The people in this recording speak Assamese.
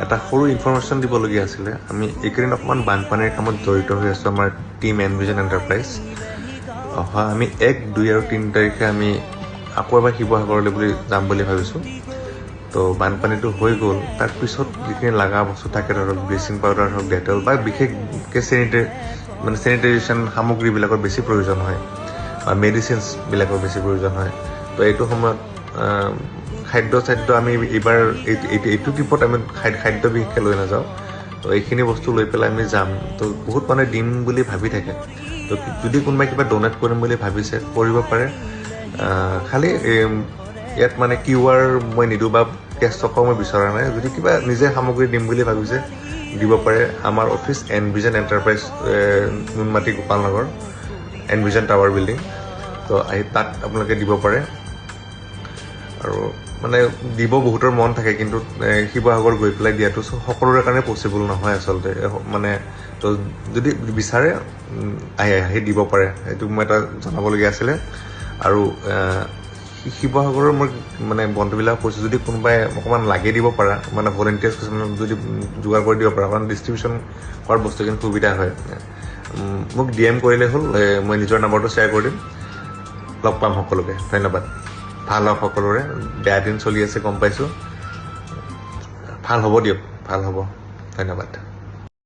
এটা সৰু ইনফৰমেশ্যন দিবলগীয়া আছিলে। আমি এইকেইদিন অকণমান বানপানীৰ কামত জড়িত হৈ আছোঁ। আমাৰ টিম এনভিজন এণ্টাৰপ্ৰাইজ আমি 1, 2 আৰু 3 তাৰিখে আমি আকৌ এবাৰ শিৱসাগৰলৈ বুলি যাম বুলি ভাবিছোঁ। তো বানপানীটো হৈ গ'ল, তাৰ পিছত যিখিনি লগা বস্তু থাকে, ধৰক ব্লিচিং পাউডাৰ হওক, ডেটল বা বিশেষকৈ চেনিটাইজেশ্যন সামগ্ৰীবিলাকৰ বেছি প্ৰয়োজন হয় বা মেডিচিনছবিলাকৰ বেছি প্ৰয়োজন হয়। তো এইটো সময়ত খাদ্য আমি এইবাৰ এইটো ট্ৰিপত আমি খাদ্য বিশেষকৈ লৈ নাযাওঁ। তো এইখিনি বস্তু লৈ পেলাই আমি যাম। তো বহুত মানুহে দিম বুলি ভাবি থাকে। তো যদি কোনোবাই কিবা ডনেট কৰিম বুলি ভাবিছে কৰিব পাৰে। খালি ইয়াত মানে QR মই নিদিওঁ বা কেছ টকাও মই বিচৰা নাই। যদি কিবা নিজে সামগ্ৰী দিম বুলি ভাবিছে দিব পাৰে। আমাৰ office envision enterprise, Noonmati Gopal নগৰ, এনভিজন টাৱাৰ বিল্ডিং। তো তাত আপোনালোকে দিব পাৰে। আৰু মানে দিব বহুতৰ মন থাকে, কিন্তু শিৱসাগৰ গৈ পেলাই দিয়াটো সকলোৰে কাৰণে পচিবল নহয় আচলতে। মানে তো যদি বিচাৰে আহি দিব পাৰে। এইটো মই এটা জনাবলগীয়া আছিলে। আৰু শিৱসাগৰৰ মোৰ মানে বন্ধুবিলাক কৈছোঁ, যদি কোনোবাই অকণমান লাগে দিব পাৰা, মানে ভলেণ্টিয়াৰ্ছ কিছুমান যদি যোগাৰ কৰি দিব পাৰা, কাৰণ ডিষ্ট্ৰিবিউশ্যন কৰাৰ বস্তুখিনি সুবিধা হয়। মোক DM কৰিলে হ'ল, মই নিজৰ নম্বৰটো শ্বেয়াৰ কৰি দিম। লগ পাম সকলোকে। ধন্যবাদ। ভাল হওক সকলোৰে। বেয়া দিন চলি আছে গম পাইছোঁ। ভাল হ'ব দিয়ক, ভাল হ'ব। ধন্যবাদ।